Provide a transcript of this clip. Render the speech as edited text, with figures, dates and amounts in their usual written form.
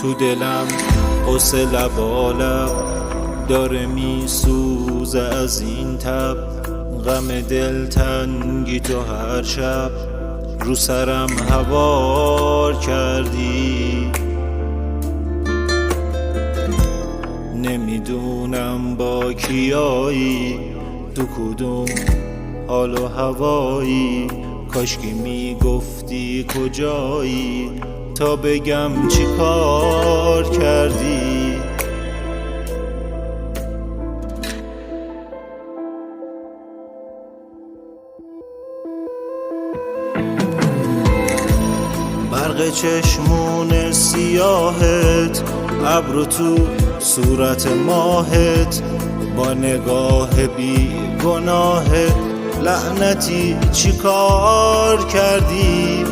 تو دلم قصه لبالب داره میسوزه از این تب، غم دلتنگی تو هر شب رو سرم هوار کردی. نمیدونم با کیایی، تو کدوم حال و هوایی، کاشکی میگفتی کجایی تا بگم چی کار کردی. برق چشمون سیاهت، ابرو تو صورت ماهت، با نگاه بی گناهت لعنتی چی کار کردی.